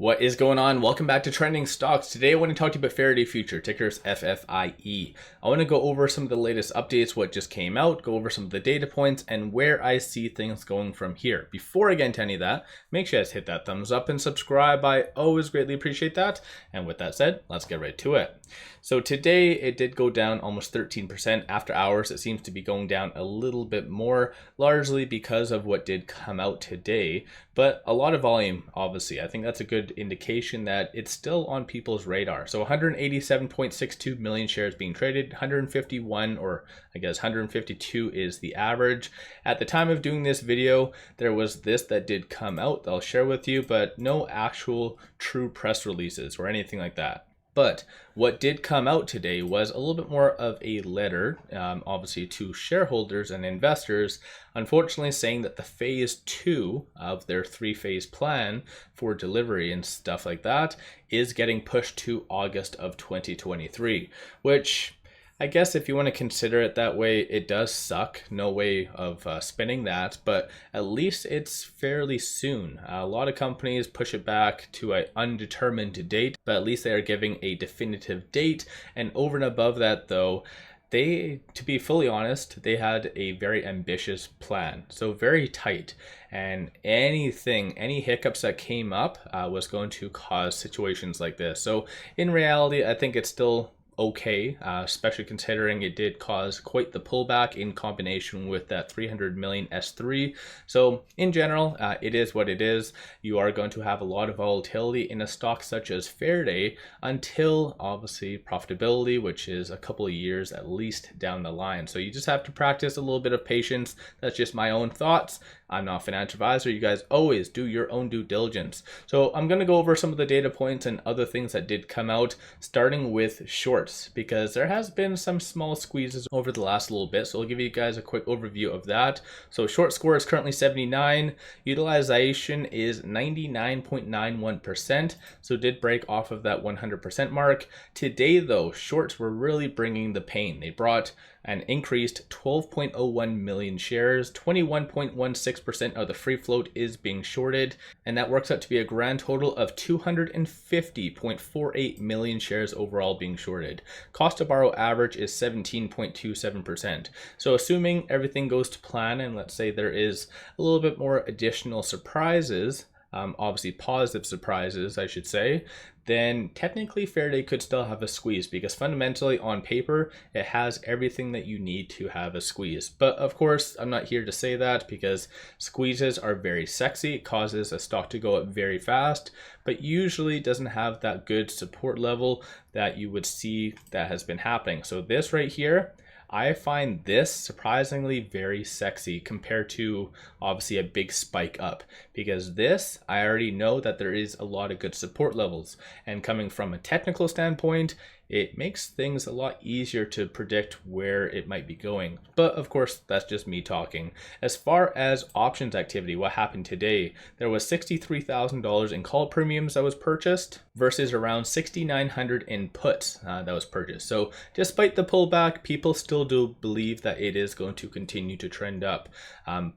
What is going on? Welcome back to Trending Stocks. Today I want to talk to you about Faraday Future, ticker's FFIE. I want to go over some of the latest updates, what just came out, go over some of the data points, and where I see things going from here. Before I get into any of that, make sure you guys hit that thumbs up and subscribe. I always greatly appreciate that. And with that said, let's get right to it. So today it did go down almost 13%. After hours, it seems to be going down a little bit more, largely because of what did come out today. But a lot of volume, obviously. I think that's a good indication that it's still on people's radar. So 187.62 million shares being traded, 151, or I guess 152 is the average. At the time of doing this video, there was this that did come out that I'll share with you, but no actual true press releases or anything like that. But what did come out today was a little bit more of a letter, obviously to shareholders and investors, unfortunately saying that the phase 2 of their 3-phase plan for delivery and stuff like that is getting pushed to August of 2023, which I guess if you want to consider it that way, it does suck. No way of spinning that, but at least it's fairly soon. A lot of companies push it back to an undetermined date, but at least they are giving a definitive date. And over and above that, though, to be fully honest, they had a very ambitious plan, so very tight. And any hiccups that came up was going to cause situations like this. So in reality, I think it's still okay, especially considering it did cause quite the pullback in combination with that 300 million S3. So in general, it is what it is. You are going to have a lot of volatility in a stock such as Faraday until obviously profitability, which is a couple of years at least down the line. So you just have to practice a little bit of patience. That's just my own thoughts. I'm not a financial advisor. You guys always do your own due diligence. So I'm going to go over some of the data points and other things that did come out, starting with shorts, because there has been some small squeezes over the last little bit. So I'll give you guys a quick overview of that. So short score is currently 79. Utilization is 99.91%. So did break off of that 100% mark. Today, though, shorts were really bringing the pain. They brought and increased 12.01 million shares. 21.16% of the free float is being shorted, and that works out to be a grand total of 250.48 million shares overall being shorted. Cost to borrow average is 17.27%. So assuming everything goes to plan, and let's say there is a little bit more additional surprises, obviously positive surprises, I should say, then technically Faraday could still have a squeeze, because fundamentally on paper, it has everything that you need to have a squeeze. But of course, I'm not here to say that, because squeezes are very sexy. It causes a stock to go up very fast, but usually doesn't have that good support level that you would see that has been happening. So this right here, I find this surprisingly very sexy compared to obviously a big spike up, because this, I already know that there is a lot of good support levels, and coming from a technical standpoint, it makes things a lot easier to predict where it might be going. But of course, that's just me talking. As far as options activity, what happened today, there was $63,000 in call premiums that was purchased versus around $6,900 in puts that was purchased. So despite the pullback, people still do believe that it is going to continue to trend up.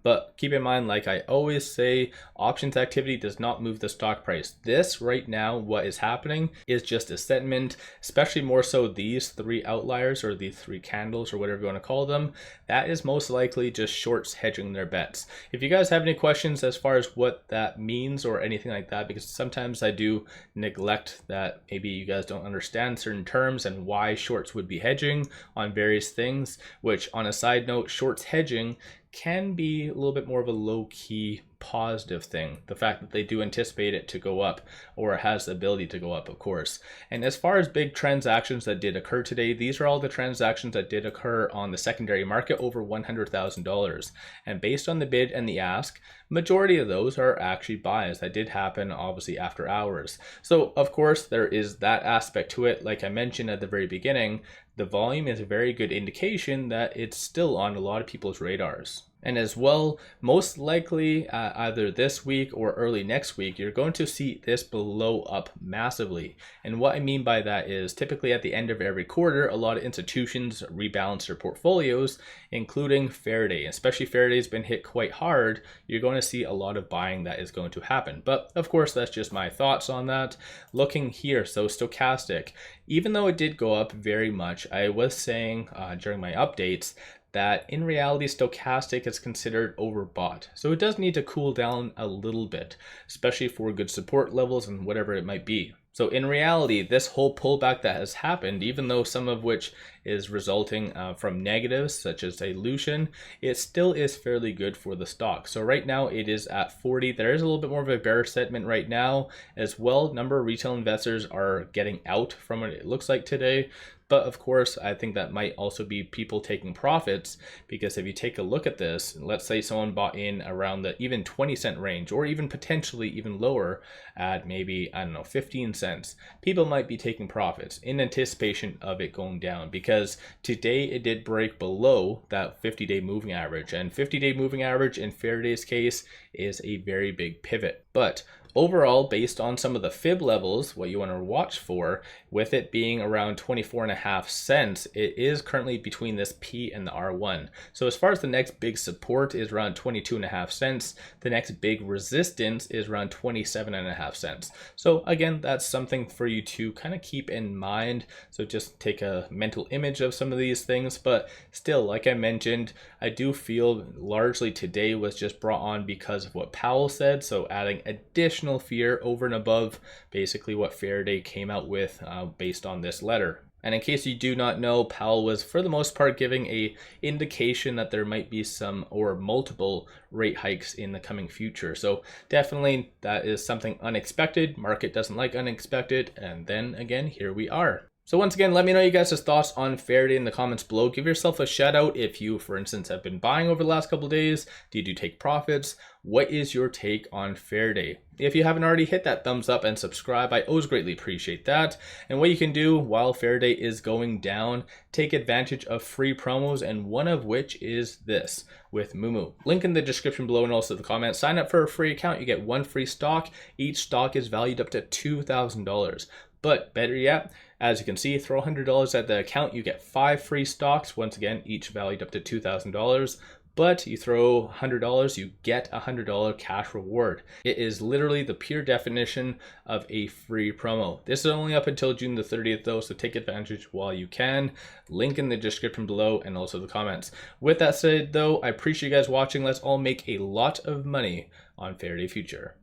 But keep in mind, like I always say, options activity does not move the stock price. This right now, what is happening is just a sentiment, especially more so these 3 outliers, or the 3 candles, or whatever you want to call them. That is most likely just shorts hedging their bets. If you guys have any questions as far as what that means or anything like that, because sometimes I do neglect that maybe you guys don't understand certain terms and why shorts would be hedging on various things, which on a side note, shorts hedging can be a little bit more of a low-key positive thing. The fact that they do anticipate it to go up, or it has the ability to go up, of course. And as far as big transactions that did occur today, these are all the transactions that did occur on the secondary market over $100,000. And based on the bid and the ask, majority of those are actually buys that did happen obviously after hours. So of course there is that aspect to it. Like I mentioned at the very beginning, the volume is a very good indication that it's still on a lot of people's radars. And as well, most likely either this week or early next week, you're going to see this blow up massively. And what I mean by that is typically at the end of every quarter, a lot of institutions rebalance their portfolios, including Faraday. Especially Faraday's been hit quite hard. You're going to see a lot of buying that is going to happen. But of course, that's just my thoughts on that. Looking here, so Stochastic, even though it did go up very much, I was saying during my updates that in reality Stochastic is considered overbought. So it does need to cool down a little bit, especially for good support levels and whatever it might be. So in reality, this whole pullback that has happened, even though some of which is resulting from negatives such as dilution, it still is fairly good for the stock. So right now it is at 40. There is a little bit more of a bearish sentiment right now as well. Number of retail investors are getting out from it looks like today. But of course, I think that might also be people taking profits, because if you take a look at this, let's say someone bought in around the even 20-cent range, or even potentially even lower at maybe, I don't know, 15 cents, people might be taking profits in anticipation of it going down, because today it did break below that 50-day moving average, and 50-day moving average in Faraday's case is a very big pivot. But overall, based on some of the fib levels, what you want to watch for, with it being around 24.5 cents, it is currently between this P and the R1. So as far as the next big support is around 22.5 cents, the next big resistance is around 27.5 cents. So again, that's something for you to kind of keep in mind. So just take a mental image of some of these things, but still, like I mentioned, I do feel largely today was just brought on because of what Powell said. So adding additional fear over and above basically what Faraday came out with based on this letter. And in case you do not know, Powell was for the most part giving a indication that there might be some or multiple rate hikes in the coming future. So definitely that is something unexpected. Market doesn't like unexpected. And then again, here we are. So once again, let me know you guys' thoughts on Faraday in the comments below. Give yourself a shout out if you, for instance, have been buying over the last couple of days. Did you take profits? What is your take on Faraday? If you haven't already, hit that thumbs up and subscribe. I always greatly appreciate that. And what you can do while Faraday is going down, take advantage of free promos, and one of which is this with Moomoo. Link in the description below and also the comments. Sign up for a free account. You get one free stock. Each stock is valued up to $2,000. But better yet, as you can see, throw $100 at the account, you get 5 free stocks, once again, each valued up to $2,000. But you throw $100, you get a $100 cash reward. It is literally the pure definition of a free promo. This is only up until June the 30th though, so take advantage while you can. Link in the description below and also the comments. With that said though, I appreciate you guys watching. Let's all make a lot of money on Faraday Future.